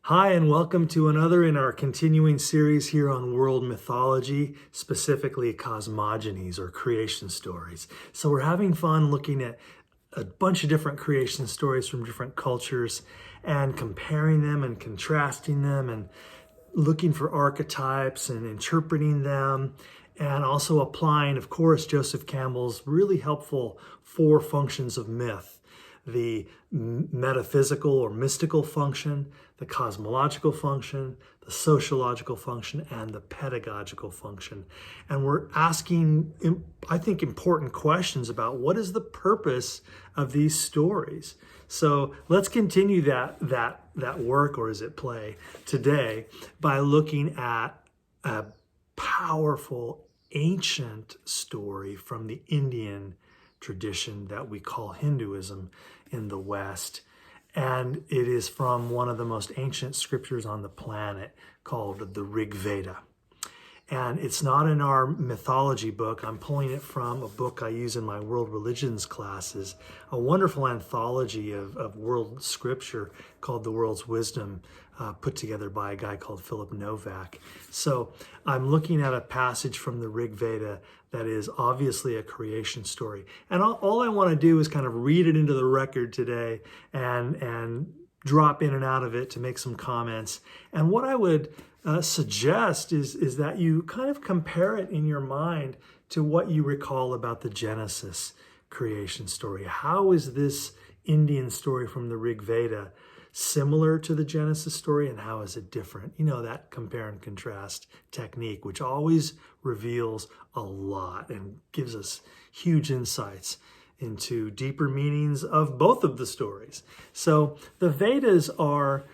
Hi, and welcome to another in our continuing series here on world mythology, specifically cosmogonies or creation stories. So we're having fun looking at a bunch of different creation stories from different cultures and comparing them and contrasting them and looking for archetypes and interpreting them, and also applying, of course, Joseph Campbell's really helpful 4 functions of myth: the metaphysical or mystical function, the cosmological function, the sociological function, and the pedagogical function. And we're asking, I think, important questions about what is the purpose of these stories. So let's continue that work, or is it play, today by looking at a powerful ancient story from the Indian tradition that we call Hinduism in the West. And it is from one of the most ancient scriptures on the planet called the Rig Veda. And it's not in our mythology book. I'm pulling it from a book I use in my world religions classes, a wonderful anthology of world scripture called The World's Wisdom, put together by a guy called Philip Novak. So I'm looking at a passage from the Rig Veda that is obviously a creation story. And all I want to do is kind of read it into the record today and drop in and out of it to make some comments. And what I would suggest is that you kind of compare it in your mind to what you recall about the Genesis creation story. How is this Indian story from the Rig Veda similar to the Genesis story, and how is it different? You know, that compare and contrast technique, which always reveals a lot and gives us huge insights into deeper meanings of both of the stories. So the Vedas are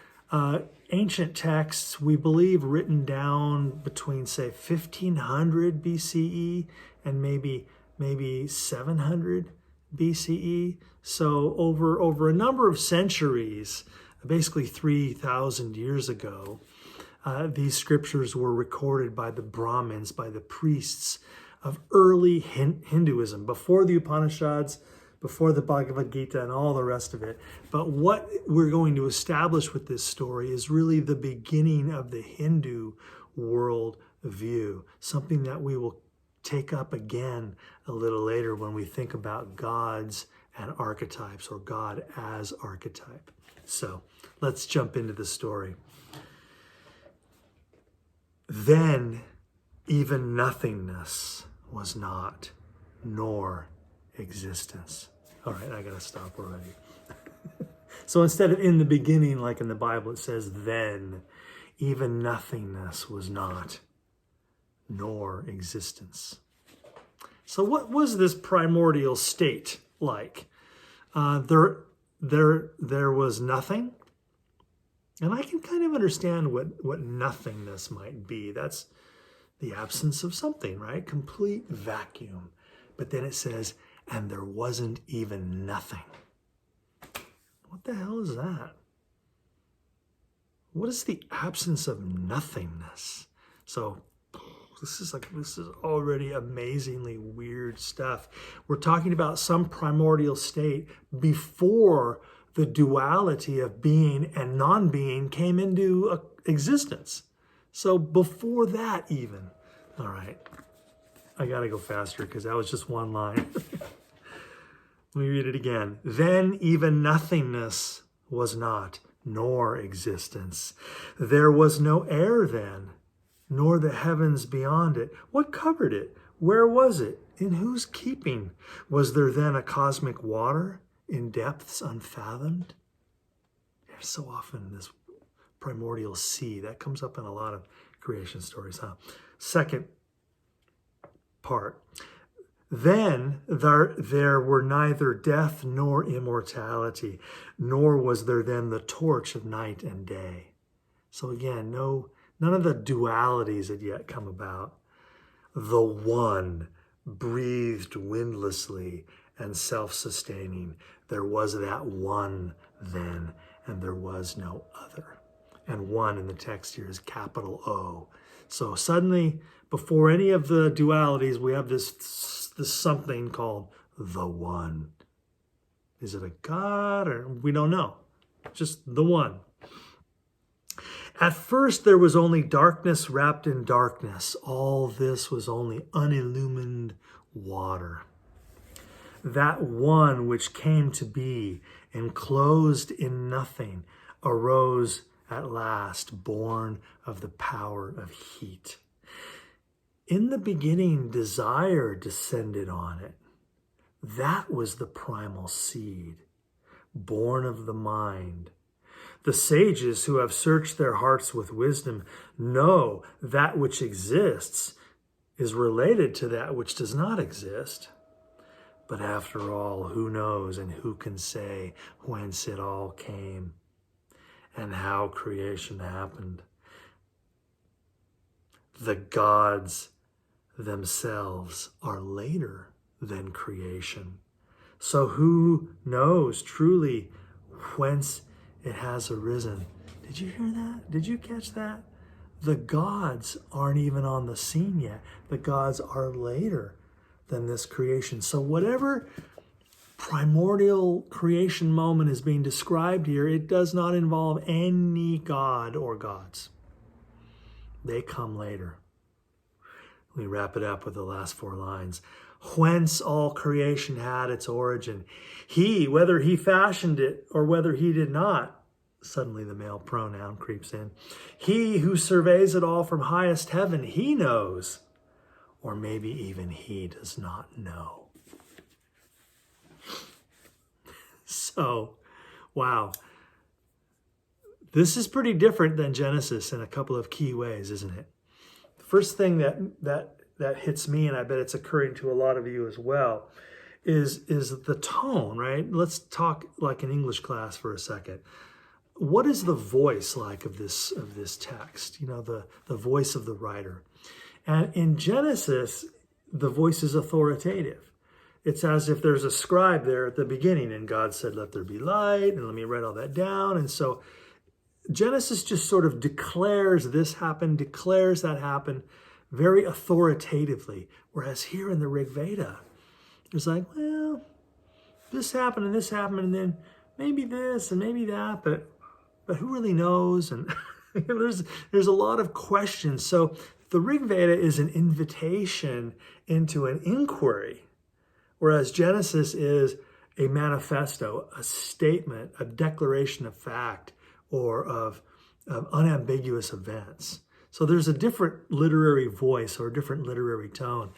ancient texts, we believe, written down between, say, 1500 BCE and maybe 700 BCE. So over a number of centuries, basically 3,000 years ago, these scriptures were recorded by the Brahmins, by the priests of early Hinduism, before the Upanishads, before the Bhagavad Gita and all the rest of it. But what we're going to establish with this story is really the beginning of the Hindu world view, something that we will take up again a little later when we think about gods and archetypes, or God as archetype. So let's jump into the story. Then even nothingness was not, nor existence. All right, I gotta stop already. So instead of in the beginning, like in the Bible, it says then, even nothingness was not, nor existence. So what was this primordial state like? There was nothing, and I can kind of understand what nothingness might be. That's the absence of something, right? Complete vacuum. But then it says, and there wasn't even nothing. What the hell is that? What is the absence of nothingness? So this is already amazingly weird stuff. We're talking about some primordial state before the duality of being and non-being came into existence. So before that even. All right. I got to go faster because that was just one line. Let me read it again. Then even nothingness was not, nor existence. There was no air then, nor the heavens beyond it. What covered it? Where was it? In whose keeping? Was there then a cosmic water in depths unfathomed? There's so often this primordial sea that comes up in a lot of creation stories, huh? Second part. Then there were neither death nor immortality, nor was there then the torch of night and day. So again, none of the dualities had yet come about. The one breathed windlessly and self-sustaining. There was that one then, and there was no other. And one in the text here is capital O. So suddenly, before any of the dualities, we have this something called the one. Is it a God, or we don't know? Just the one. At first there was only darkness wrapped in darkness. All this was only unillumined water. That one which came to be, enclosed in nothing, arose at last, born of the power of heat. In the beginning, desire descended on it. That was the primal seed, born of the mind. The sages who have searched their hearts with wisdom know that which exists is related to that which does not exist. But after all, who knows and who can say whence it all came and how creation happened? The gods themselves are later than creation. So who knows truly whence it has arisen? Did you hear that? Did you catch that? The gods aren't even on the scene yet. The gods are later than this creation. So whatever primordial creation moment is being described here, it does not involve any god or gods. They come later. Let me wrap it up with the last 4 lines. Whence all creation had its origin. He, whether he fashioned it or whether he did not, suddenly the male pronoun creeps in. He who surveys it all from highest heaven, he knows. Or maybe even he does not know. So, wow. This is pretty different than Genesis in a couple of key ways, isn't it? The first thing that hits me, and I bet it's occurring to a lot of you as well, is the tone, right? Let's talk like an English class for a second. What is the voice like of this text? You know, the voice of the writer. And in Genesis, the voice is authoritative. It's as if there's a scribe there at the beginning, and God said, let there be light, and let me write all that down. And so Genesis just sort of declares this happened, declares that happened very authoritatively. Whereas here in the Rig Veda, it's like, well, this happened, and then maybe this, and maybe that, but who really knows? And there's a lot of questions. So the Rig Veda is an invitation into an inquiry, whereas Genesis is a manifesto, a statement, a declaration of fact, or of unambiguous events. So there's a different literary voice or a different literary tone.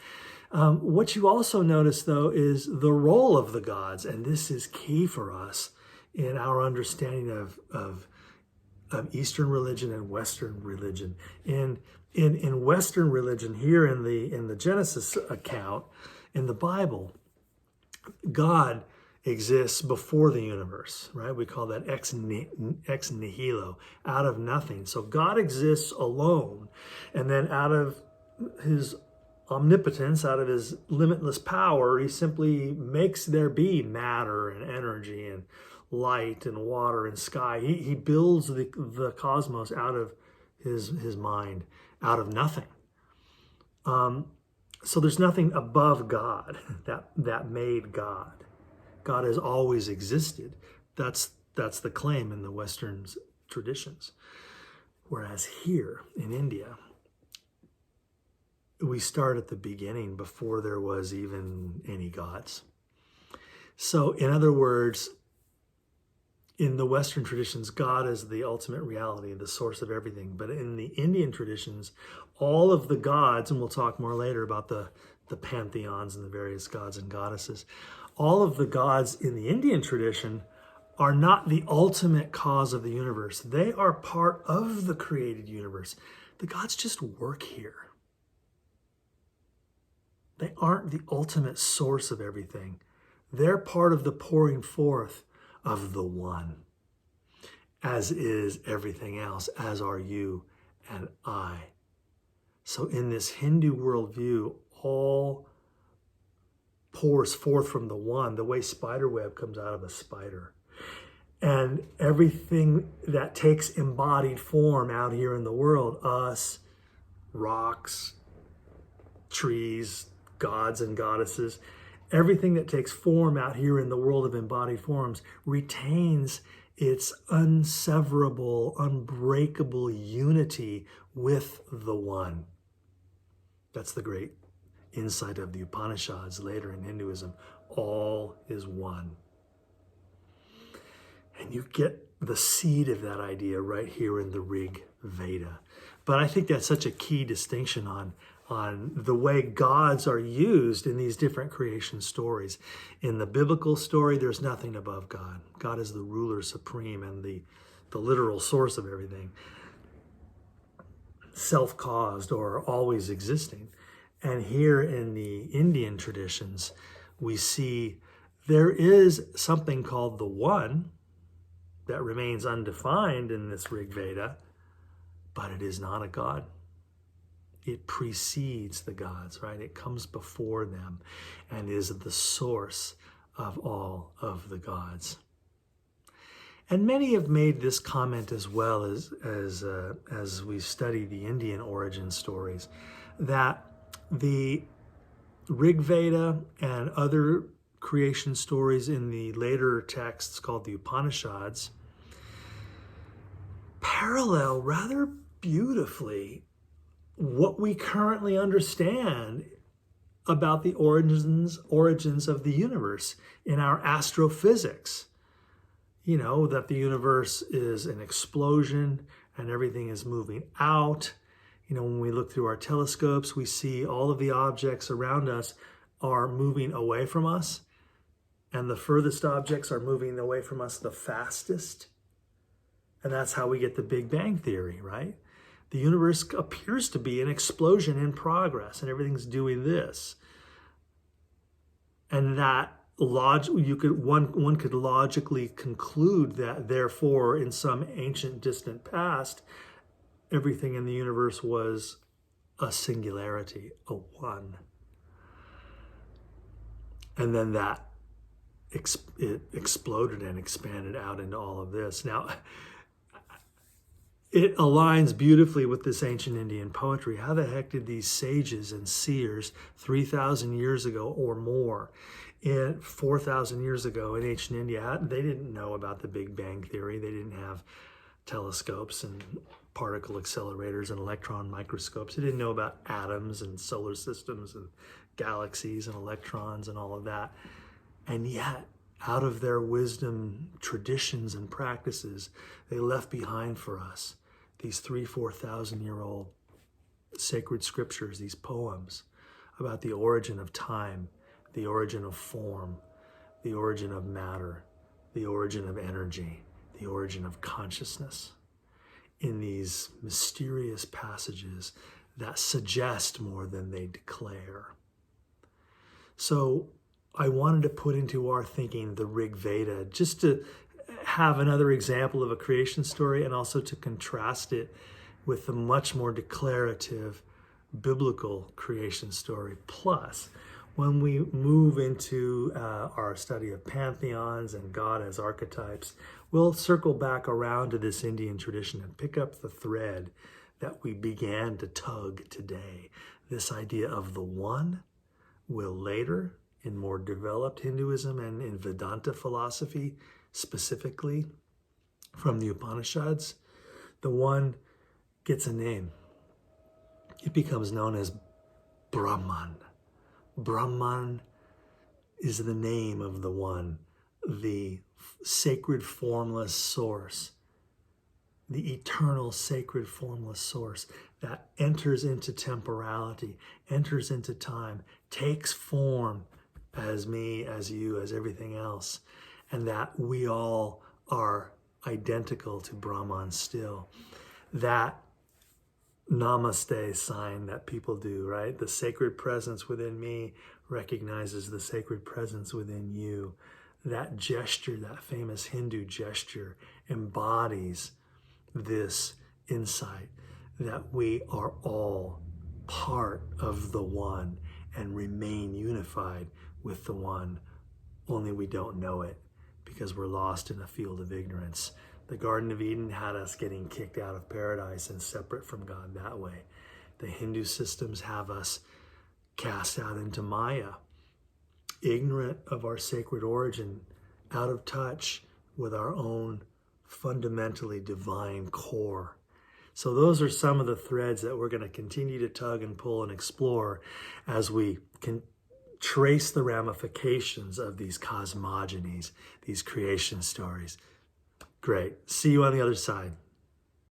What you also notice, though, is the role of the gods, and this is key for us in our understanding of Eastern religion and Western religion. In Western religion, here in the Genesis account, in the Bible, God exists before the universe, right? We call that ex nihilo, out of nothing. So God exists alone, and then out of his omnipotence, out of his limitless power, he simply makes there be matter and energy and light and water and sky. He builds the cosmos out of his mind, out of nothing. So there's nothing above God that made God. God has always existed. That's the claim in the Western traditions. Whereas here in India, we start at the beginning before there was even any gods. So in other words, in the Western traditions, God is the ultimate reality, the source of everything. But in the Indian traditions, all of the gods, and we'll talk more later about the pantheons and the various gods and goddesses, all of the gods in the Indian tradition are not the ultimate cause of the universe. They are part of the created universe. The gods just work here. They aren't the ultimate source of everything. They're part of the pouring forth of the one, as is everything else, as are you and I. So in this Hindu worldview, all pours forth from the one, the way spider web comes out of a spider. And everything that takes embodied form out here in the world, us, rocks, trees, gods and goddesses, everything that takes form out here in the world of embodied forms retains its unseverable, unbreakable unity with the One. That's the great insight of the Upanishads later in Hinduism. All is one. And you get the seed of that idea right here in the Rig Veda. But I think that's such a key distinction on the way gods are used in these different creation stories. In the biblical story, there's nothing above God. God is the ruler supreme and the literal source of everything. Self-caused or always existing. And here in the Indian traditions, we see there is something called the One that remains undefined in this Rig Veda, but it is not a god. It precedes the gods, right? It comes before them and is the source of all of the gods. And many have made this comment as well as we study the Indian origin stories, that the Rig Veda and other creation stories in the later texts called the Upanishads parallel rather beautifully what we currently understand about the origins of the universe in our astrophysics. You know, that the universe is an explosion and everything is moving out. You know, when we look through our telescopes, we see all of the objects around us are moving away from us, and the furthest objects are moving away from us the fastest. And that's how we get the Big Bang Theory, right? The universe appears to be an explosion in progress, and everything's doing this. And that one could logically conclude that, therefore, in some ancient, distant past, everything in the universe was a singularity, a one. And then that it exploded and expanded out into all of this. Now, it aligns beautifully with this ancient Indian poetry. How the heck did these sages and seers 3,000 years ago or more, 4,000 years ago in ancient India, they didn't know about the Big Bang Theory. They didn't have telescopes and particle accelerators and electron microscopes. They didn't know about atoms and solar systems and galaxies and electrons and all of that. And yet, out of their wisdom, traditions, and practices, they left behind for us these 4,000-year-old sacred scriptures, these poems about the origin of time, the origin of form, the origin of matter, the origin of energy, the origin of consciousness, in these mysterious passages that suggest more than they declare. So I wanted to put into our thinking the Rig Veda, just to have another example of a creation story, and also to contrast it with the much more declarative biblical creation story. Plus, when we move into our study of pantheons and God as archetypes, we'll circle back around to this Indian tradition and pick up the thread that we began to tug today. This idea of the One will later, in more developed Hinduism and in Vedanta philosophy, specifically from the Upanishads, the One gets a name. It becomes known as Brahman. Brahman is the name of the One, the sacred formless source, the eternal sacred formless source that enters into temporality, enters into time, takes form as me, as you, as everything else, and that we all are identical to Brahman still. That namaste sign that people do, right? The sacred presence within me recognizes the sacred presence within you. That gesture, that famous Hindu gesture, embodies this insight that we are all part of the One and remain unified with the One, only we don't know it because we're lost in a field of ignorance. The Garden of Eden had us getting kicked out of paradise and separate from God that way. The Hindu systems have us cast out into Maya, ignorant of our sacred origin, out of touch with our own fundamentally divine core. So those are some of the threads that we're going to continue to tug and pull and explore as we can trace the ramifications of these cosmogonies, these creation stories. Great. See you on the other side.